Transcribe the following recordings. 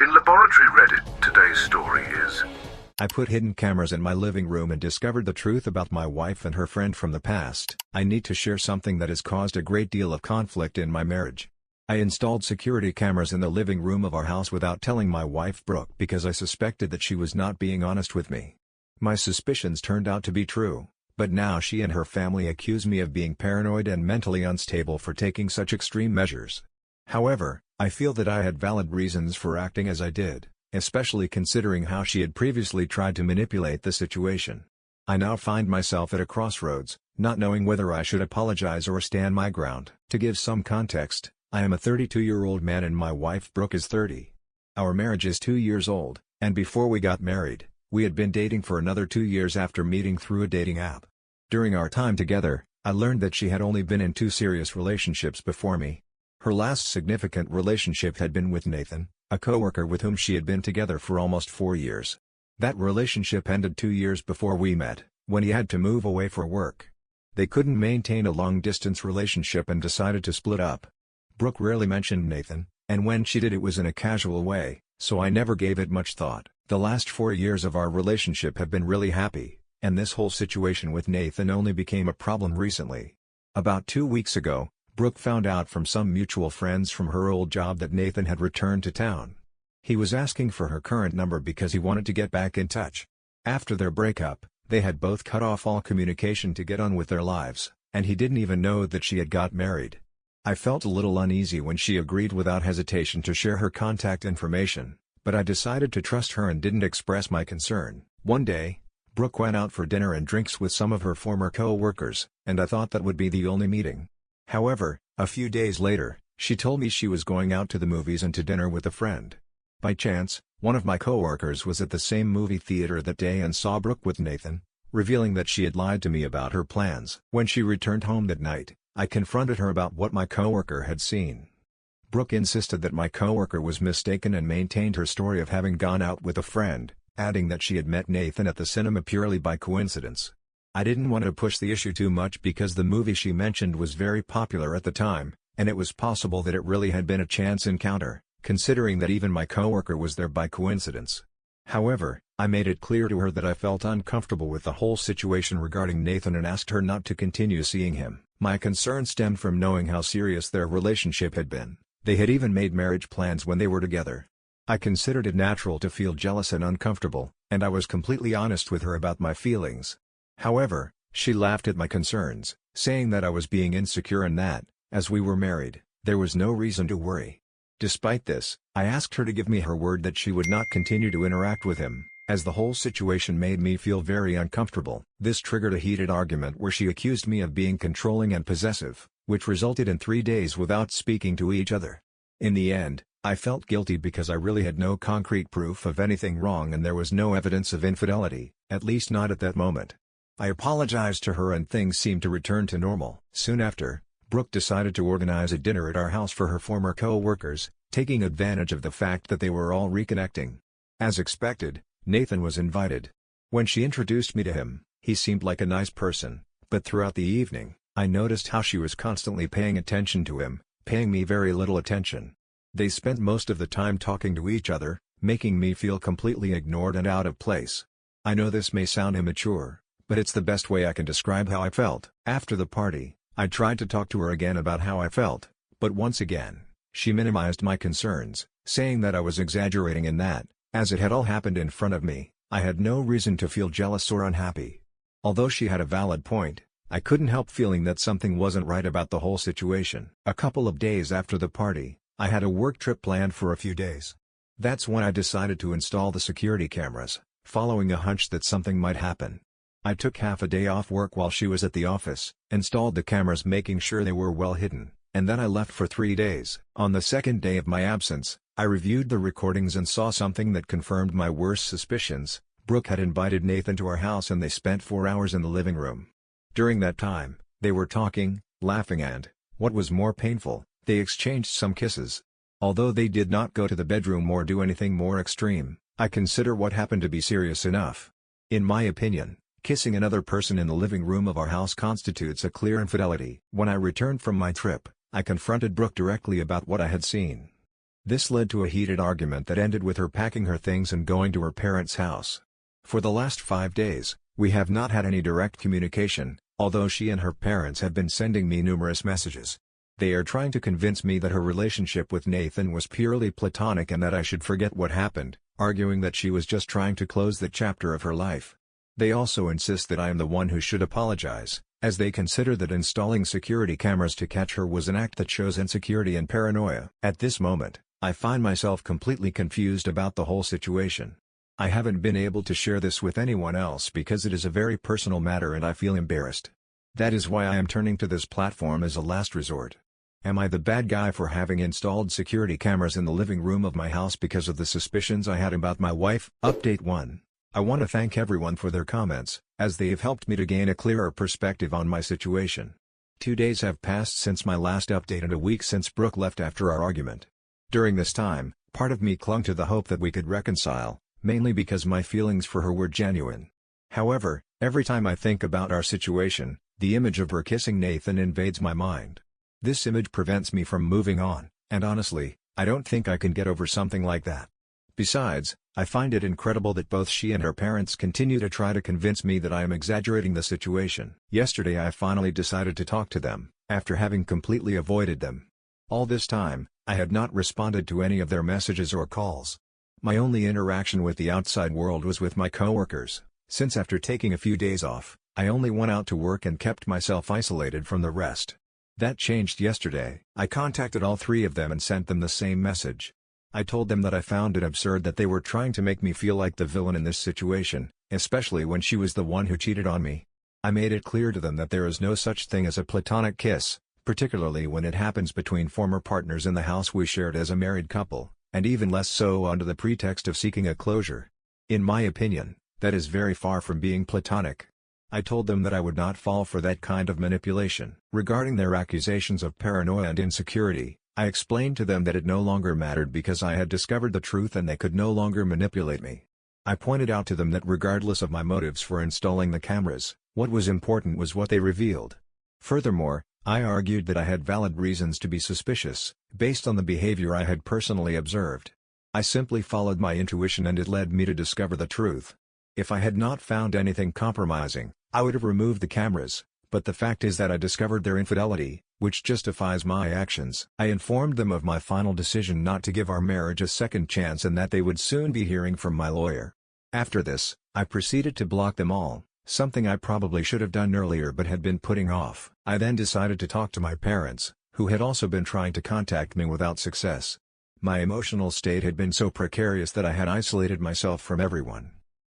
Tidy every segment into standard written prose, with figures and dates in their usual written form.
In Laboratory Reddit, today's story is: I put hidden cameras in my living room and discovered the truth about my wife and her friend from the past. I need to share something that has caused a great deal of conflict in my marriage. I installed security cameras in the living room of our house without telling my wife Brooke because I suspected that she was not being honest with me. My suspicions turned out to be true, but now she and her family accuse me of being paranoid and mentally unstable for taking such extreme measures. However, I feel that I had valid reasons for acting as I did, especially considering how she had previously tried to manipulate the situation. I now find myself at a crossroads, not knowing whether I should apologize or stand my ground. To give some context, I am a 32-year-old man and my wife Brooke is 30. Our marriage is 2 years old, and before we got married, we had been dating for another 2 years after meeting through a dating app. During our time together, I learned that she had only been in 2 serious relationships before me. Her last significant relationship had been with Nathan, a coworker with whom she had been together for almost 4 years. That relationship ended 2 years before we met, when he had to move away for work. They couldn't maintain a long-distance relationship and decided to split up. Brooke rarely mentioned Nathan, and when she did it was in a casual way, so I never gave it much thought. The last 4 years of our relationship have been really happy, and this whole situation with Nathan only became a problem recently. About 2 weeks ago, Brooke found out from some mutual friends from her old job that Nathan had returned to town. He was asking for her current number because he wanted to get back in touch. After their breakup, they had both cut off all communication to get on with their lives, and he didn't even know that she had got married. I felt a little uneasy when she agreed without hesitation to share her contact information, but I decided to trust her and didn't express my concern. One day, Brooke went out for dinner and drinks with some of her former co-workers, and I thought that would be the only meeting. However, a few days later, she told me she was going out to the movies and to dinner with a friend. By chance, one of my coworkers was at the same movie theater that day and saw Brooke with Nathan, revealing that she had lied to me about her plans. When she returned home that night, I confronted her about what my coworker had seen. Brooke insisted that my coworker was mistaken and maintained her story of having gone out with a friend, adding that she had met Nathan at the cinema purely by coincidence. I didn't want to push the issue too much because the movie she mentioned was very popular at the time, and it was possible that it really had been a chance encounter, considering that even my coworker was there by coincidence. However, I made it clear to her that I felt uncomfortable with the whole situation regarding Nathan and asked her not to continue seeing him. My concern stemmed from knowing how serious their relationship had been. They had even made marriage plans when they were together. I considered it natural to feel jealous and uncomfortable, and I was completely honest with her about my feelings. However, she laughed at my concerns, saying that I was being insecure and that, as we were married, there was no reason to worry. Despite this, I asked her to give me her word that she would not continue to interact with him, as the whole situation made me feel very uncomfortable. This triggered a heated argument where she accused me of being controlling and possessive, which resulted in 3 days without speaking to each other. In the end, I felt guilty because I really had no concrete proof of anything wrong and there was no evidence of infidelity, at least not at that moment. I apologized to her and things seemed to return to normal. Soon after, Brooke decided to organize a dinner at our house for her former co-workers, taking advantage of the fact that they were all reconnecting. As expected, Nathan was invited. When she introduced me to him, he seemed like a nice person, but throughout the evening, I noticed how she was constantly paying attention to him, paying me very little attention. They spent most of the time talking to each other, making me feel completely ignored and out of place. I know this may sound immature, but it's the best way I can describe how I felt. After the party, I tried to talk to her again about how I felt, but once again, she minimized my concerns, saying that I was exaggerating and that, as it had all happened in front of me, I had no reason to feel jealous or unhappy. Although she had a valid point, I couldn't help feeling that something wasn't right about the whole situation. A couple of days after the party, I had a work trip planned for a few days. That's when I decided to install the security cameras, following a hunch that something might happen. I took half a day off work while she was at the office, installed the cameras making sure they were well hidden, and then I left for 3 days. On the second day of my absence, I reviewed the recordings and saw something that confirmed my worst suspicions. Brooke had invited Nathan to our house and they spent 4 hours in the living room. During that time, they were talking, laughing and, what was more painful, they exchanged some kisses. Although they did not go to the bedroom or do anything more extreme, I consider what happened to be serious enough. In my opinion, kissing another person in the living room of our house constitutes a clear infidelity. When I returned from my trip, I confronted Brooke directly about what I had seen. This led to a heated argument that ended with her packing her things and going to her parents' house. For the last 5 days, we have not had any direct communication, although she and her parents have been sending me numerous messages. They are trying to convince me that her relationship with Nathan was purely platonic and that I should forget what happened, arguing that she was just trying to close the chapter of her life. They also insist that I am the one who should apologize, as they consider that installing security cameras to catch her was an act that shows insecurity and paranoia. At this moment, I find myself completely confused about the whole situation. I haven't been able to share this with anyone else because it is a very personal matter and I feel embarrassed. That is why I am turning to this platform as a last resort. Am I the bad guy for having installed security cameras in the living room of my house because of the suspicions I had about my wife? Update 1. I want to thank everyone for their comments, as they have helped me to gain a clearer perspective on my situation. 2 days have passed since my last update and a week since Brooke left after our argument. During this time, part of me clung to the hope that we could reconcile, mainly because my feelings for her were genuine. However, every time I think about our situation, the image of her kissing Nathan invades my mind. This image prevents me from moving on, and honestly, I don't think I can get over something like that. Besides, I find it incredible that both she and her parents continue to try to convince me that I am exaggerating the situation. Yesterday I finally decided to talk to them, after having completely avoided them. All this time, I had not responded to any of their messages or calls. My only interaction with the outside world was with my coworkers, since after taking a few days off, I only went out to work and kept myself isolated from the rest. That changed yesterday. I contacted all 3 of them and sent them the same message. I told them that I found it absurd that they were trying to make me feel like the villain in this situation, especially when she was the one who cheated on me. I made it clear to them that there is no such thing as a platonic kiss, particularly when it happens between former partners in the house we shared as a married couple, and even less so under the pretext of seeking a closure. In my opinion, that is very far from being platonic. I told them that I would not fall for that kind of manipulation. Regarding their accusations of paranoia and insecurity, I explained to them that it no longer mattered because I had discovered the truth and they could no longer manipulate me. I pointed out to them that regardless of my motives for installing the cameras, what was important was what they revealed. Furthermore, I argued that I had valid reasons to be suspicious, based on the behavior I had personally observed. I simply followed my intuition and it led me to discover the truth. If I had not found anything compromising, I would have removed the cameras, but the fact is that I discovered their infidelity, which justifies my actions. I informed them of my final decision not to give our marriage a second chance and that they would soon be hearing from my lawyer. After this, I proceeded to block them all, something I probably should have done earlier but had been putting off. I then decided to talk to my parents, who had also been trying to contact me without success. My emotional state had been so precarious that I had isolated myself from everyone.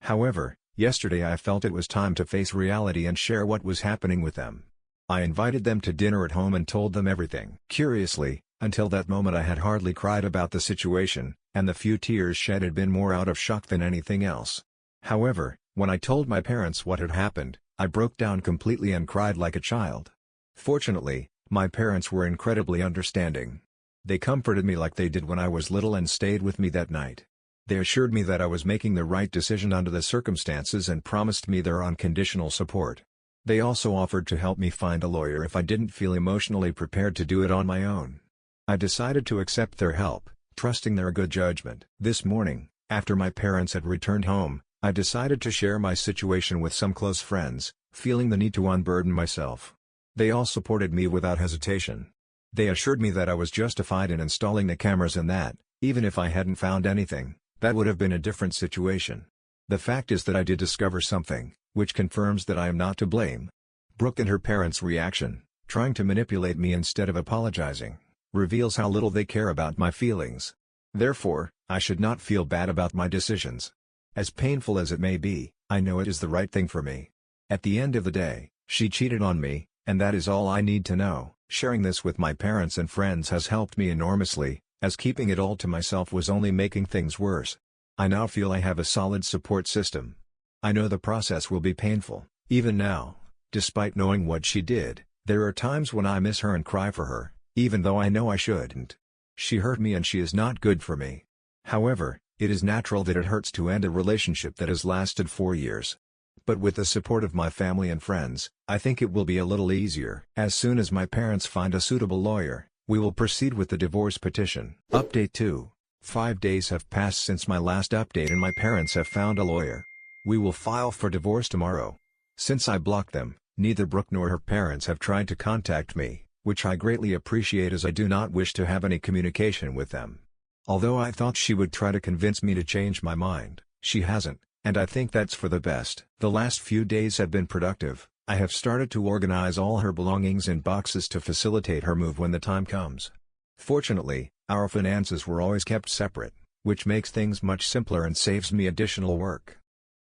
However, yesterday I felt it was time to face reality and share what was happening with them. I invited them to dinner at home and told them everything. Curiously, until that moment I had hardly cried about the situation, and the few tears shed had been more out of shock than anything else. However, when I told my parents what had happened, I broke down completely and cried like a child. Fortunately, my parents were incredibly understanding. They comforted me like they did when I was little and stayed with me that night. They assured me that I was making the right decision under the circumstances and promised me their unconditional support. They also offered to help me find a lawyer if I didn't feel emotionally prepared to do it on my own. I decided to accept their help, trusting their good judgment. This morning, after my parents had returned home, I decided to share my situation with some close friends, feeling the need to unburden myself. They all supported me without hesitation. They assured me that I was justified in installing the cameras and that, even if I hadn't found anything, that would have been a different situation. The fact is that I did discover something, which confirms that I am not to blame. Brooke and her parents' reaction, trying to manipulate me instead of apologizing, reveals how little they care about my feelings. Therefore, I should not feel bad about my decisions. As painful as it may be, I know it is the right thing for me. At the end of the day, she cheated on me, and that is all I need to know. Sharing this with my parents and friends has helped me enormously, as keeping it all to myself was only making things worse. I now feel I have a solid support system. I know the process will be painful, even now. Despite knowing what she did, there are times when I miss her and cry for her, even though I know I shouldn't. She hurt me and she is not good for me. However, it is natural that it hurts to end a relationship that has lasted 4 years. But with the support of my family and friends, I think it will be a little easier. As soon as my parents find a suitable lawyer, We will proceed with the divorce petition. Update 2. 5 days have passed since my last update and my parents have found a lawyer. We will file for divorce tomorrow. Since I blocked them, neither Brooke nor her parents have tried to contact me, which I greatly appreciate as I do not wish to have any communication with them. Although I thought she would try to convince me to change my mind, she hasn't, and I think that's for the best. The last few days have been productive. I have started to organize all her belongings in boxes to facilitate her move when the time comes. Fortunately, our finances were always kept separate, which makes things much simpler and saves me additional work.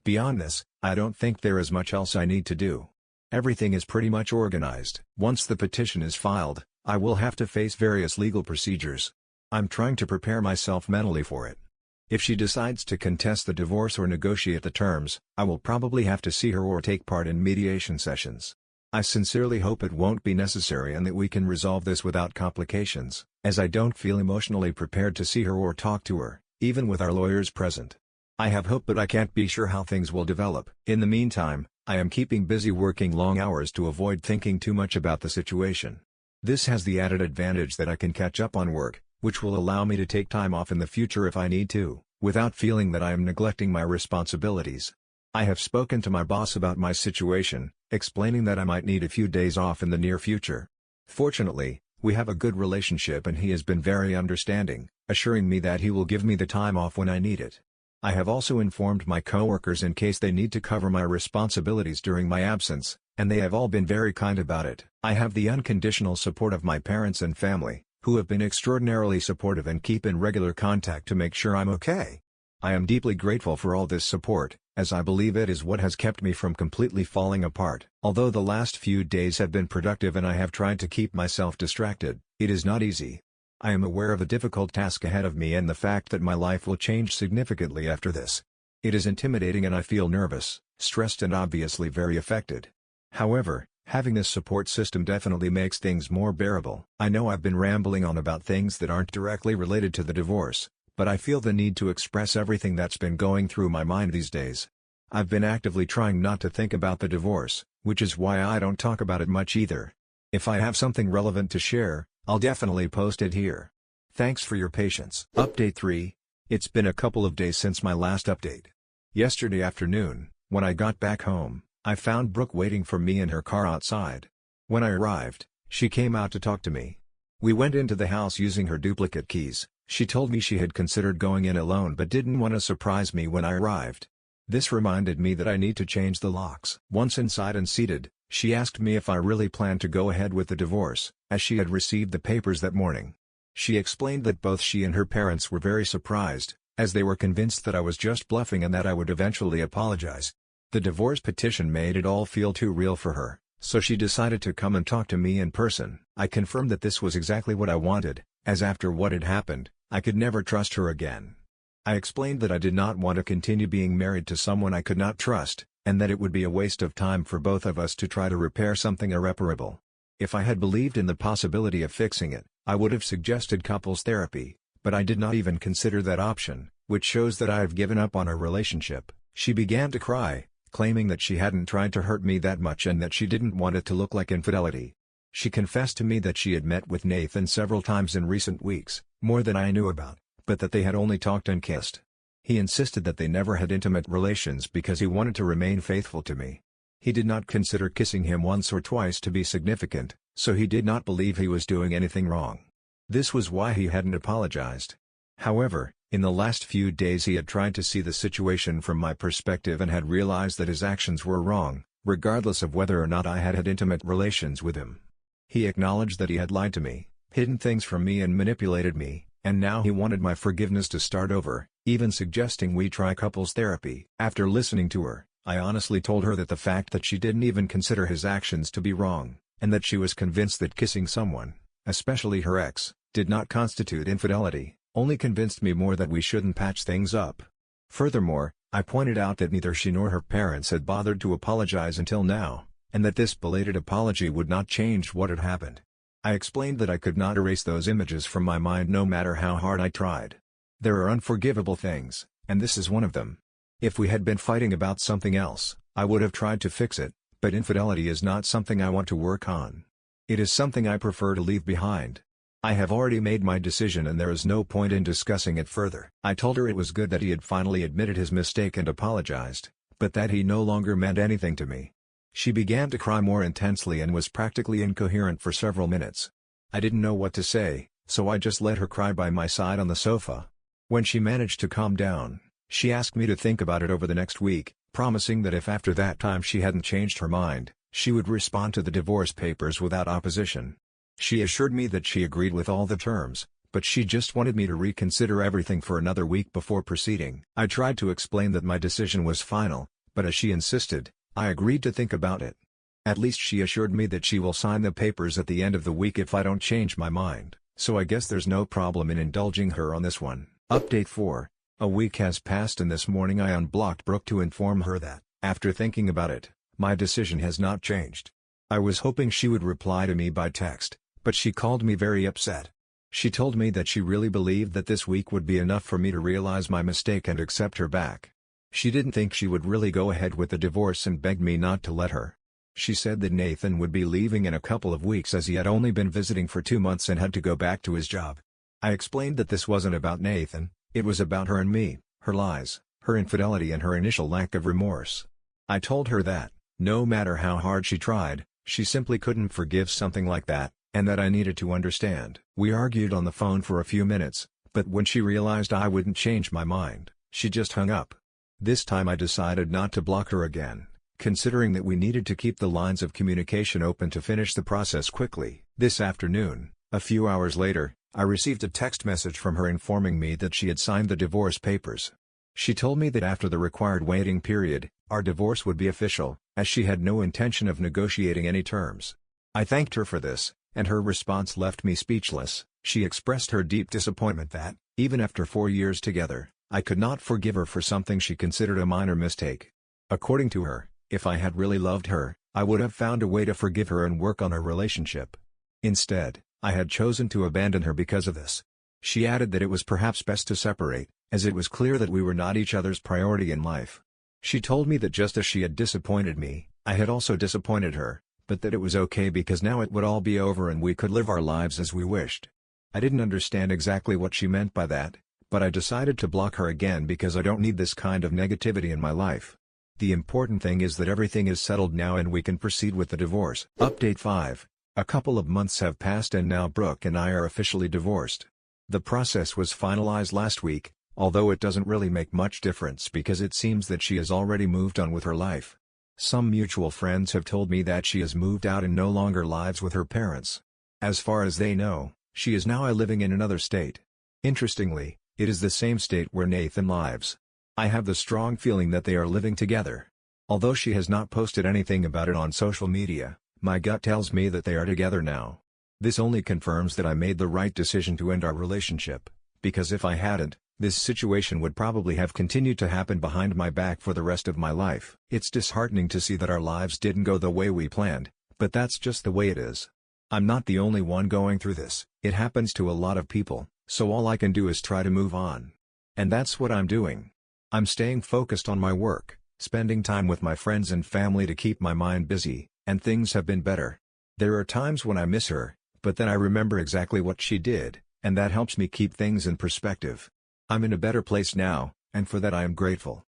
Beyond this, I don't think there is much else I need to do. Everything is pretty much organized. Once the petition is filed, I will have to face various legal procedures. I'm trying to prepare myself mentally for it. If she decides to contest the divorce or negotiate the terms, I will probably have to see her or take part in mediation sessions. I sincerely hope it won't be necessary and that we can resolve this without complications, as I don't feel emotionally prepared to see her or talk to her, even with our lawyers present. I have hope but I can't be sure how things will develop. In the meantime, I am keeping busy working long hours to avoid thinking too much about the situation. This has the added advantage that I can catch up on work, which will allow me to take time off in the future if I need to, without feeling that I am neglecting my responsibilities. I have spoken to my boss about my situation, explaining that I might need a few days off in the near future. Fortunately, we have a good relationship and he has been very understanding, assuring me that he will give me the time off when I need it. I have also informed my coworkers in case they need to cover my responsibilities during my absence, and they have all been very kind about it. I have the unconditional support of my parents and family, who have been extraordinarily supportive and keep in regular contact to make sure I'm okay. I am deeply grateful for all this support, as I believe it is what has kept me from completely falling apart. Although the last few days have been productive and I have tried to keep myself distracted, it is not easy. I am aware of the difficult task ahead of me and the fact that my life will change significantly after this. It is intimidating and I feel nervous, stressed and obviously very affected. However, having this support system definitely makes things more bearable. I know I've been rambling on about things that aren't directly related to the divorce, but I feel the need to express everything that's been going through my mind these days. I've been actively trying not to think about the divorce, which is why I don't talk about it much either. If I have something relevant to share, I'll definitely post it here. Thanks for your patience. Update 3. It's been a couple of days since my last update. Yesterday afternoon, when I got back home, I found Brooke waiting for me in her car outside. When I arrived, she came out to talk to me. We went into the house using her duplicate keys. She told me she had considered going in alone but didn't want to surprise me when I arrived. This reminded me that I need to change the locks. Once inside and seated, she asked me if I really planned to go ahead with the divorce, as she had received the papers that morning. She explained that both she and her parents were very surprised, as they were convinced that I was just bluffing and that I would eventually apologize. The divorce petition made it all feel too real for her, so she decided to come and talk to me in person. I confirmed that this was exactly what I wanted, as after what had happened, I could never trust her again. I explained that I did not want to continue being married to someone I could not trust, and that it would be a waste of time for both of us to try to repair something irreparable. If I had believed in the possibility of fixing it, I would have suggested couples therapy, but I did not even consider that option, which shows that I have given up on our relationship. She began to cry, claiming that she hadn't tried to hurt me that much and that she didn't want it to look like infidelity. She confessed to me that she had met with Nathan several times in recent weeks, more than I knew about, but that they had only talked and kissed. He insisted that they never had intimate relations because he wanted to remain faithful to me. He did not consider kissing him once or twice to be significant, so he did not believe he was doing anything wrong. This was why he hadn't apologized. However, in the last few days he had tried to see the situation from my perspective and had realized that his actions were wrong, regardless of whether or not I had had intimate relations with him. He acknowledged that he had lied to me, hidden things from me and manipulated me, and now he wanted my forgiveness to start over, even suggesting we try couples therapy. After listening to her, I honestly told her that the fact that she didn't even consider his actions to be wrong, and that she was convinced that kissing someone, especially her ex, did not constitute infidelity, only convinced me more that we shouldn't patch things up. Furthermore, I pointed out that neither she nor her parents had bothered to apologize until now, and that this belated apology would not change what had happened. I explained that I could not erase those images from my mind no matter how hard I tried. There are unforgivable things, and this is one of them. If we had been fighting about something else, I would have tried to fix it, but infidelity is not something I want to work on. It is something I prefer to leave behind. I have already made my decision and there is no point in discussing it further. I told her it was good that he had finally admitted his mistake and apologized, but that he no longer meant anything to me. She began to cry more intensely and was practically incoherent for several minutes. I didn't know what to say, so I just let her cry by my side on the sofa. When she managed to calm down, she asked me to think about it over the next week, promising that if after that time she hadn't changed her mind, she would respond to the divorce papers without opposition. She assured me that she agreed with all the terms, but she just wanted me to reconsider everything for another week before proceeding. I tried to explain that my decision was final, but as she insisted, I agreed to think about it. At least she assured me that she will sign the papers at the end of the week if I don't change my mind, so I guess there's no problem in indulging her on this one. Update 4. A week has passed and this morning I unblocked Brooke to inform her that, after thinking about it, my decision has not changed. I was hoping she would reply to me by text, but she called me very upset. She told me that she really believed that this week would be enough for me to realize my mistake and accept her back. She didn't think she would really go ahead with the divorce and begged me not to let her. She said that Nathan would be leaving in a couple of weeks as he had only been visiting for 2 months and had to go back to his job. I explained that this wasn't about Nathan, it was about her and me, her lies, her infidelity and her initial lack of remorse. I told her that, no matter how hard she tried, she simply couldn't forgive something like that, and that I needed to understand. We argued on the phone for a few minutes, but when she realized I wouldn't change my mind, she just hung up. This time I decided not to block her again, considering that we needed to keep the lines of communication open to finish the process quickly. This afternoon, a few hours later, I received a text message from her informing me that she had signed the divorce papers. She told me that after the required waiting period, our divorce would be official, as she had no intention of negotiating any terms. I thanked her for this, and her response left me speechless. She expressed her deep disappointment that, even after 4 years together, I could not forgive her for something she considered a minor mistake. According to her, if I had really loved her, I would have found a way to forgive her and work on our relationship. Instead, I had chosen to abandon her because of this. She added that it was perhaps best to separate, as it was clear that we were not each other's priority in life. She told me that just as she had disappointed me, I had also disappointed her, but that it was okay because now it would all be over and we could live our lives as we wished. I didn't understand exactly what she meant by that, but I decided to block her again because I don't need this kind of negativity in my life. The important thing is that everything is settled now and we can proceed with the divorce. Update 5. A couple of months have passed and now Brooke and I are officially divorced. The process was finalized last week, although it doesn't really make much difference because it seems that she has already moved on with her life. Some mutual friends have told me that she has moved out and no longer lives with her parents. As far as they know, she is now living in another state. Interestingly, it is the same state where Nathan lives. I have the strong feeling that they are living together. Although she has not posted anything about it on social media, my gut tells me that they are together now. This only confirms that I made the right decision to end our relationship, because if I hadn't, this situation would probably have continued to happen behind my back for the rest of my life. It's disheartening to see that our lives didn't go the way we planned, but that's just the way it is. I'm not the only one going through this, it happens to a lot of people, so all I can do is try to move on. And that's what I'm doing. I'm staying focused on my work, spending time with my friends and family to keep my mind busy, and things have been better. There are times when I miss her, but then I remember exactly what she did, and that helps me keep things in perspective. I'm in a better place now, and for that I am grateful.